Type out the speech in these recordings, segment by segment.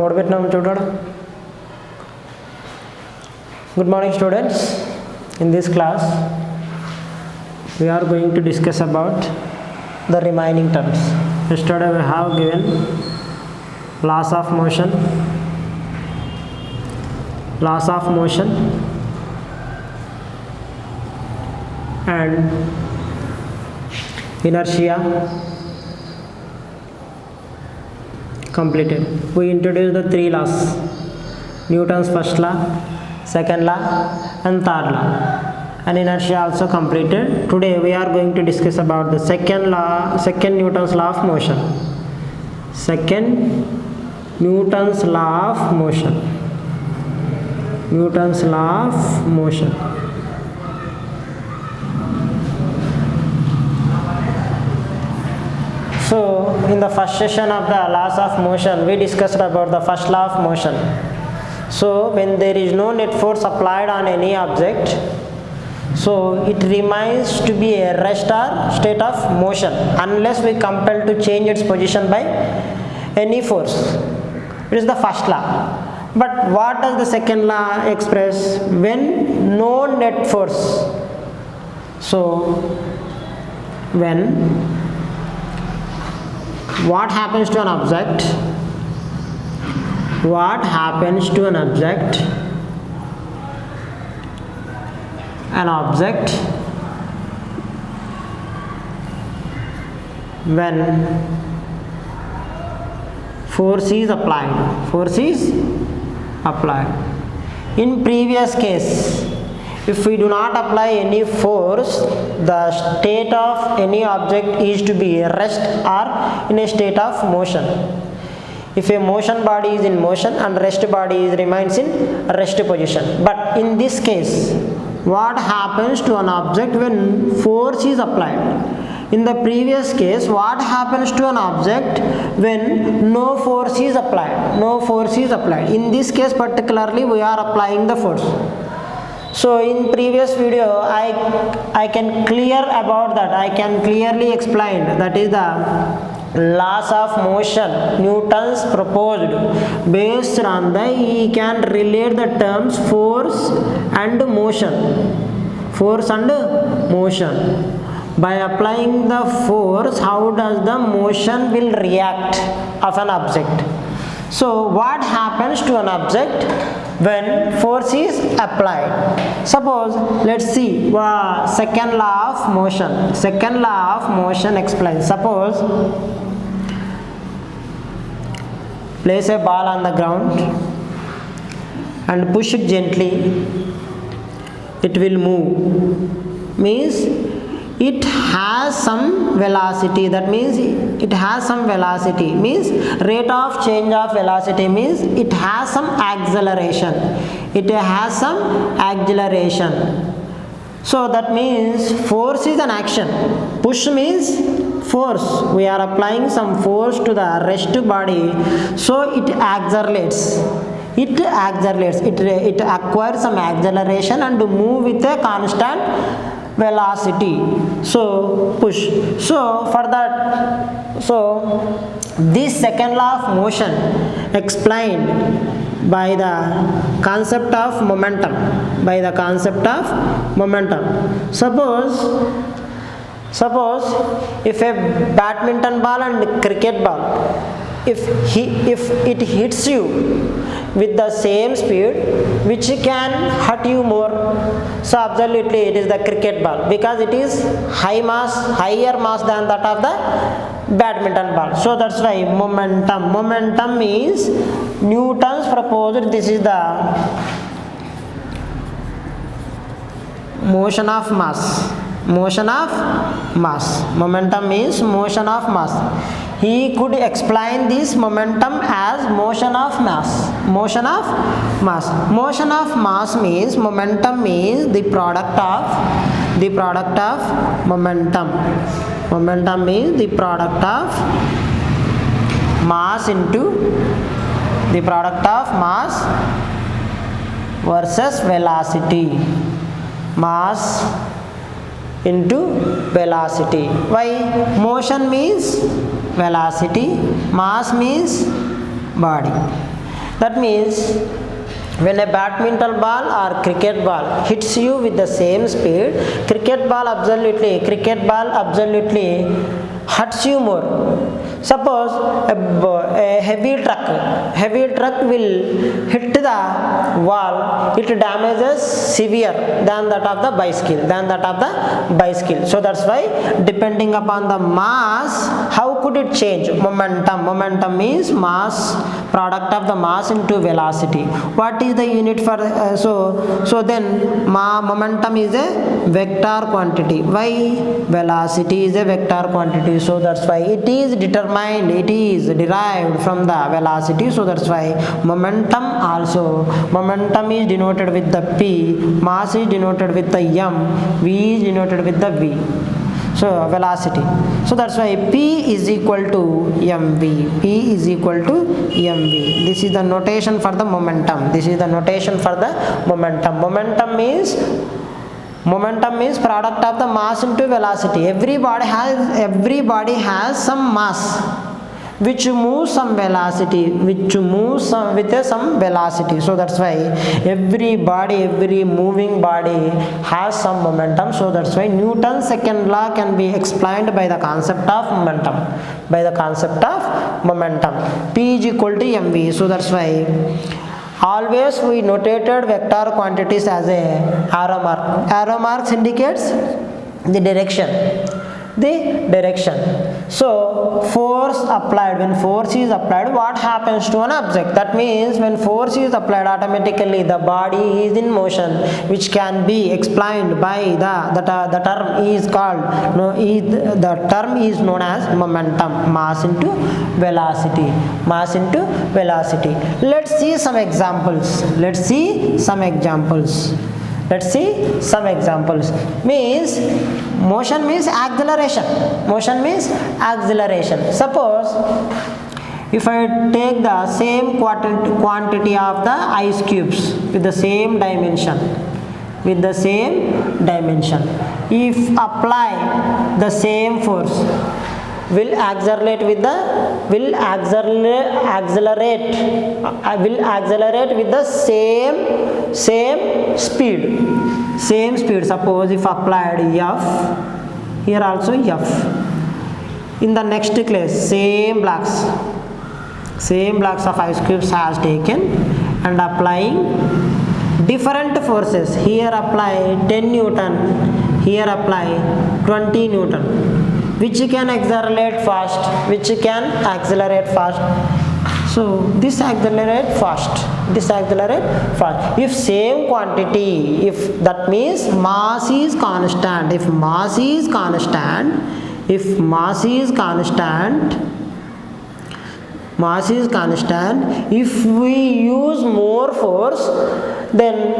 Good morning students. In this class we are going to discuss about the remaining terms. Yesterday we have given laws of motion and inertia completed. We introduced the three laws: Newton's first law, second law and third law, and inertia also completed. Today we are going to discuss about the second Newton's law of motion. Newton's law of motion. So in the first session of the laws of motion we discussed about the first law of motion. So when there is no net force applied on any object, so it remains to be a rest or state of motion unless we compel to change its position by any force. It is the first law. But what does the second law express? When no net force. So when what happens to an object? An object when force is applied. In previous case, if we do not apply any force, the state of any object is to be a rest or in a state of motion. If a motion body is in motion and rest body remains in rest position. But in this case, what happens to an object when force is applied? In the previous case, what happens to an object when no force is applied? In this case particularly we are applying the force. So in previous video I can clear about that. I can clearly explain, that is the laws of motion Newton's proposed. Based on that he can relate the terms force and motion. By applying the force, how does the motion will react of an object? So what happens to an object when force is applied? Suppose, let's see second law of motion. Second law of motion explains. Suppose, place a ball on the ground and push it gently, it will move. Means it has some velocity. That means it has some velocity. Means rate of change of velocity means it has some acceleration. So that means force is an action. Push means force. We are applying some force to the rest body, so it accelerates. It acquires some acceleration and move with a constant velocity. So push. So for that, this second law of motion explained by the concept of momentum. Suppose if a badminton ball and cricket ball, if it hits you with the same speed, which can hurt you more? So absolutely it is the cricket ball, because it is higher mass than that of the badminton ball. So that's why momentum means Newton's proposed. This is the motion of mass. Momentum means motion of mass. He could explain this momentum as motion of mass. Motion of mass means momentum means the product of momentum. Momentum means the product of mass into the product of mass versus velocity. Mass into velocity. Why? Motion means velocity, mass means body. That means when a badminton ball or cricket ball hits you with the same speed, cricket ball absolutely hurts you more. Suppose a heavy truck will hit the wall, it damages severe than that of the bicycle. So that's why, depending upon the mass, how could it change? Momentum means mass, product of the mass into velocity. What is the unit for so then momentum is a vector quantity. Why? Velocity is a vector quantity, so that's why it is derived from the velocity. So that's why momentum is denoted with the P, mass is denoted with the M, V is denoted with the V. So velocity. So that's why P is equal to mv. This is the notation for the momentum. Momentum means product of the mass into velocity. Every body has some mass which moves some velocity, with some velocity. So that's why every moving body has some momentum. So that's why Newton's second law can be explained by the concept of momentum. P is equal to mv. So that's why always we notated vector quantities as a arrow mark. Arrow marks indicates the direction. So force applied, when force is applied, what happens to an object? That means when force is applied, automatically the body is in motion, which can be explained by the term is known as momentum. Mass into velocity. Let's see some examples. Means motion means acceleration. Suppose if I take the same quantity of the ice cubes with the same dimension, if apply the same force, will accelerate with the same speed. Suppose if applied F, here also F. In the next case, same blocks of ice cubes has taken and applying different forces. Here apply 10 Newton, here apply 20 Newton. Which can accelerate fast? So this accelerate fast. If same quantity, that means mass is constant. If mass is constant, if we use more force, then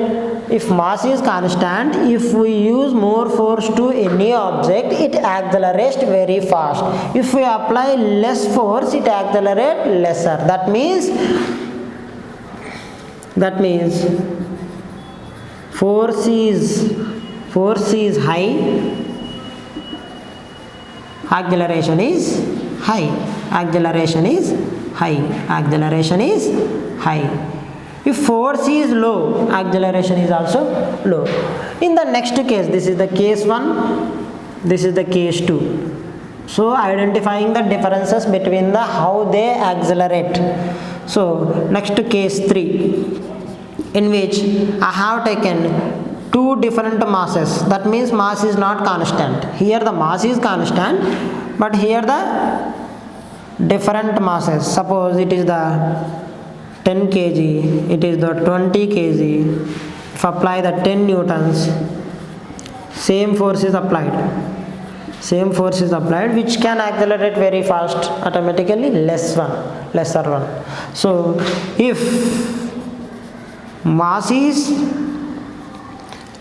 if mass is constant, if we use more force to any object, it accelerates very fast. If we apply less force, it accelerates lesser. That means force is high, acceleration is high. If force is low, acceleration is also low. In the next case, this is the case 1, this is the case 2. So identifying the differences between how they accelerate. So next case 3, in which I have taken two different masses. That means mass is not constant. Here the mass is constant, but here the different masses. Suppose it is the 10 kg, it is the 20 kg. If apply the 10 newtons, same force is applied, which can accelerate very fast, automatically lesser one. So if mass is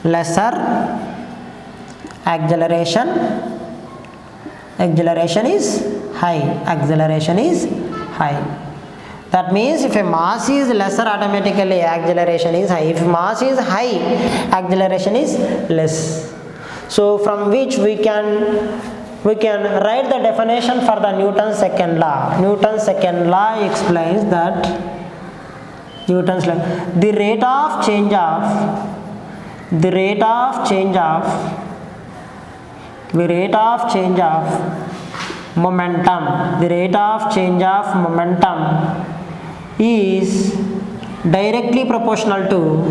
lesser, acceleration is high. That means if a mass is lesser, automatically acceleration is high. If mass is high, acceleration is less. So from which we can write the definition for the Newton's second law. Newton's second law explains that Newton's law. The rate of change of momentum, is directly proportional to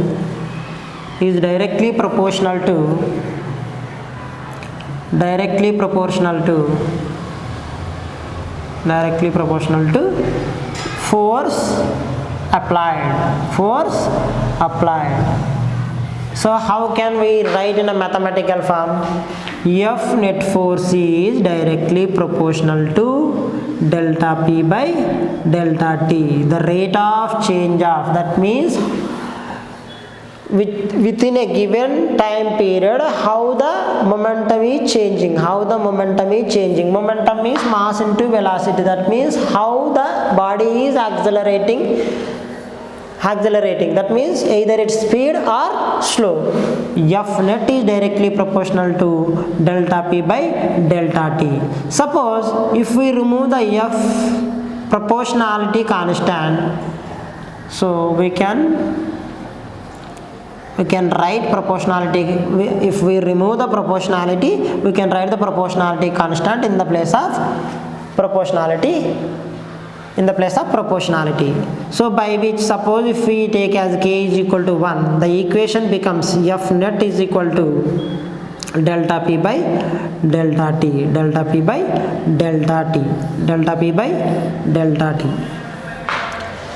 force applied. So how can we write in a mathematical form? F net force is directly proportional to delta P by delta T. The rate of change of, that means within a given time period, how the momentum is changing. Momentum means mass into velocity. That means how the body is accelerating. That means either its speed or slow. F net is directly proportional to delta P by delta T. Suppose if we remove the F proportionality constant, so we can write proportionality. If we remove the proportionality, we can write the proportionality constant in the place of proportionality. So by which, suppose if we take as k is equal to 1, the equation becomes F net is equal to delta P by delta T.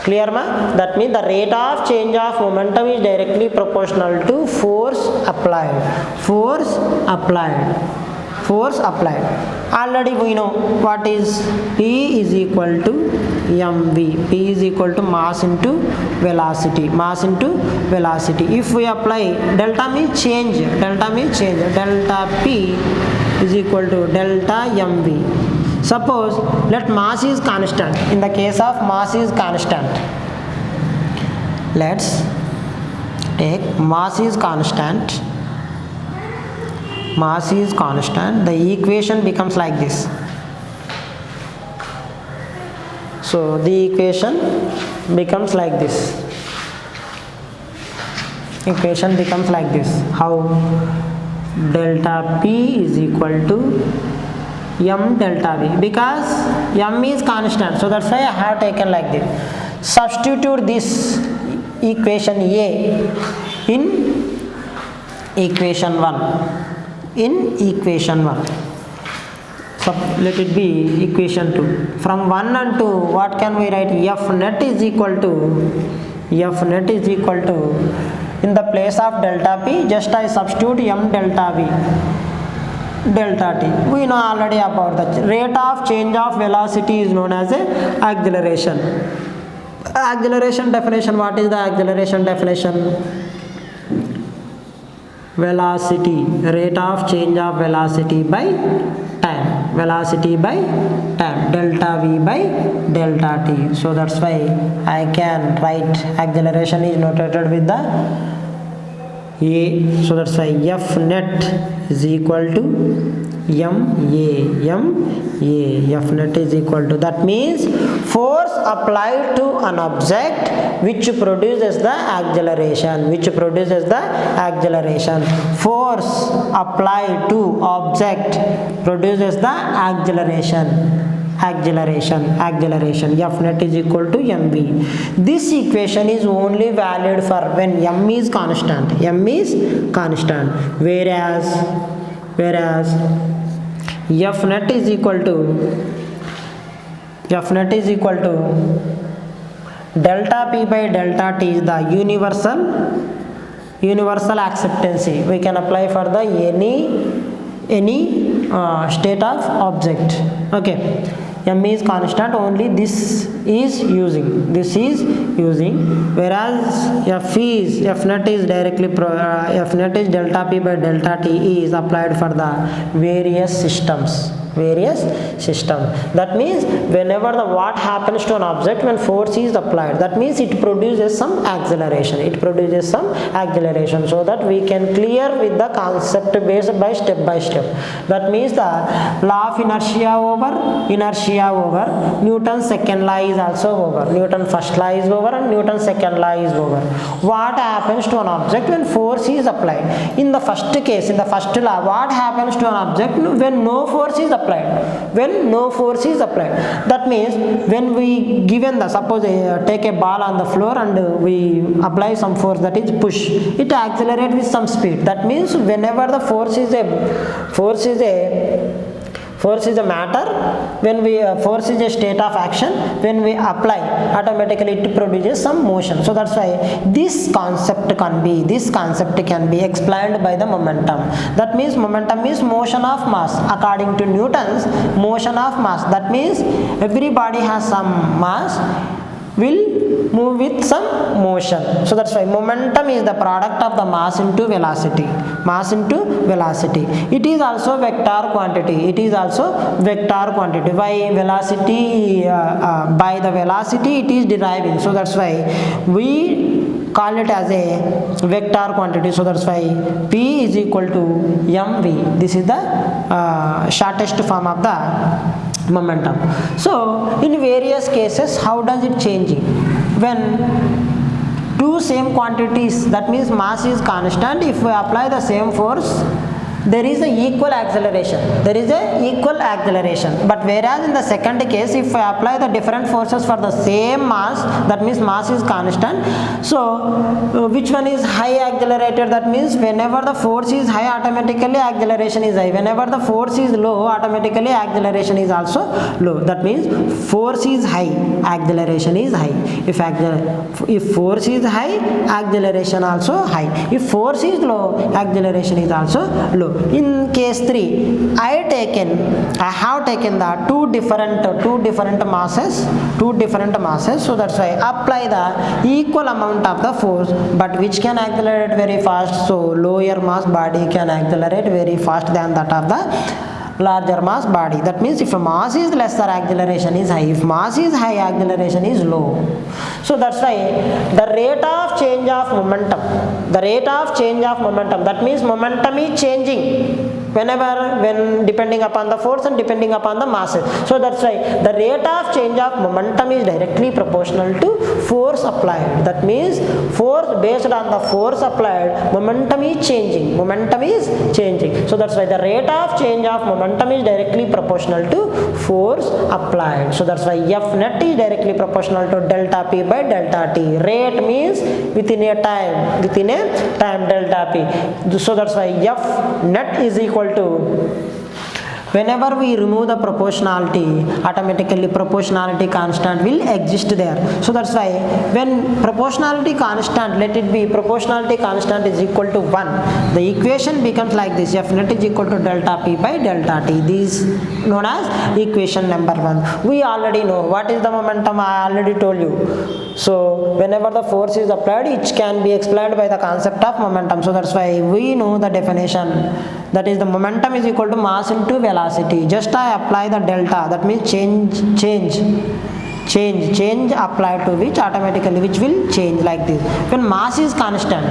Clear ma? That means the rate of change of momentum is directly proportional to force applied. Already we know what is P is equal to mv. P is equal to mass into velocity. If we apply delta means change. Delta P is equal to delta mv. Suppose let mass is constant. In the case of mass is constant, let's take mass is constant. The equation becomes like this. So the equation becomes like this. How? Delta P is equal to m delta V, because m is constant, so that's why I have taken like this. Substitute this equation A in equation 1. So let it be equation 2. From 1 and 2, what can we write? F net is equal to, in the place of delta P, just I substitute m delta V. Delta T. We know already about the rate of change of velocity is known as a acceleration. Acceleration definition. What is the acceleration definition? Velocity, rate of change of velocity by time. Delta V by delta T. So that's why I can write acceleration is notated with the A. So that's why F net is equal to ma. F net is equal to, that means force applied to an object which produces the acceleration. Force applied to object produces the acceleration. F net is equal to mv. This equation is only valid for when m is constant. Whereas F net is equal to delta P by delta T is the universal acceptance. We can apply for the any state of object. Okay, m is constant, only this is using, whereas F net is delta P by delta T is applied for the various systems. various system. That means whenever the what happens to an object when force is applied, that means it produces some acceleration. It produces some acceleration, so that we can clear with the concept based by step. That means the law of inertia over, Newton's second law is also over, Newton's first law is over, and Newton's second law is over. What happens to an object when force is applied? In the first case, in the first law, what happens to an object when no force is applied? When no force is applied, that means when we given the, suppose take a ball on the floor and we apply some force, that is push, it accelerates with some speed. That means whenever the force is a matter, when we force is a state of action, when we apply, automatically it produces some motion. So that's why this concept can be explained by the momentum. That means momentum is motion of mass. According to Newton's motion of mass, that means every body has some mass, will move with some motion. So that's why momentum is the product of the mass into velocity. It is also vector quantity. By velocity, by the velocity it is deriving. So that's why we call it as a vector quantity. So that's why P is equal to mv. This is the shortest form of the momentum. So in various cases, how does it change? When two same quantities, that means mass is constant, if we apply the same force, there is a equal acceleration. But whereas in the second case, if I apply the different forces for the same mass, that means mass is constant. So which one is high accelerated? That means whenever the force is high, automatically acceleration is high. Whenever the force is low, automatically acceleration is also low. That means force is high, acceleration is high. If force is high, acceleration also high. If force is low, acceleration is also low. In case 3, I have taken the two different masses. So that's why apply the equal amount of the force, but which can accelerate very fast. So lower mass body can accelerate very fast than that of the larger mass body. That means if a mass is lesser, acceleration is high. If mass is high, acceleration is low. So that's why the rate of change of momentum, that means momentum is changing when depending upon the force and depending upon the masses. So that's why the rate of change of momentum is directly proportional to force applied. That means force, based on the force applied, momentum is changing. So that's why the rate of change of momentum is directly proportional to force applied. So that's why F net is directly proportional to delta P by delta T. Rate means within a time delta P. So that's why F net is equal to, whenever we remove the proportionality, automatically proportionality constant will exist there. So that's why when proportionality constant, let it be proportionality constant is equal to 1, the equation becomes like this: F net is equal to delta P by delta T. This is known as equation number 1. We already know what is the momentum. I already told you. So whenever the force is applied, it can be explained by the concept of momentum. So that's why we know the definition, that is the momentum is equal to mass into velocity. Just I apply the delta, that means change applied to which automatically which will change like this. When mass is constant,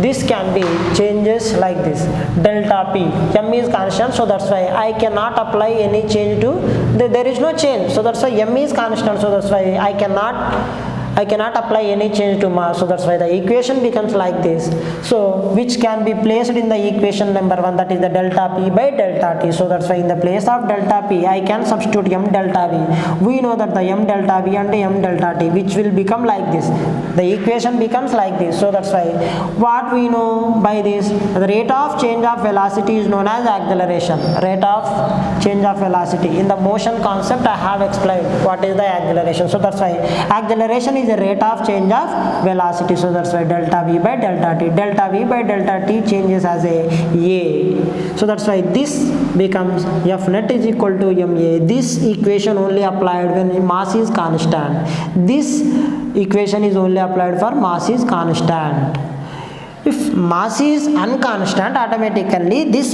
this can be changes like this: delta P, m is constant, so that's why I cannot apply any change to there is no change. So that's why m is constant, so that's why I cannot apply any change to mass. So that's why the equation becomes like this. So which can be placed in the equation number 1, that is the delta P by delta T. So that's why in the place of delta P, I can substitute m delta V. We know that the m delta V and m delta T, which will become like this. The equation becomes like this. So that's why what we know by this, the rate of change of velocity is known as acceleration. Rate of change of velocity. In the motion concept, I have explained what is the acceleration. So that's why acceleration is the rate of change of velocity. So that's why delta V by delta T. Delta V by delta T changes as a. So that's why this becomes F net is equal to ma. This equation only applied when mass is constant. This equation is only applied for mass is constant. If mass is unconstant, automatically this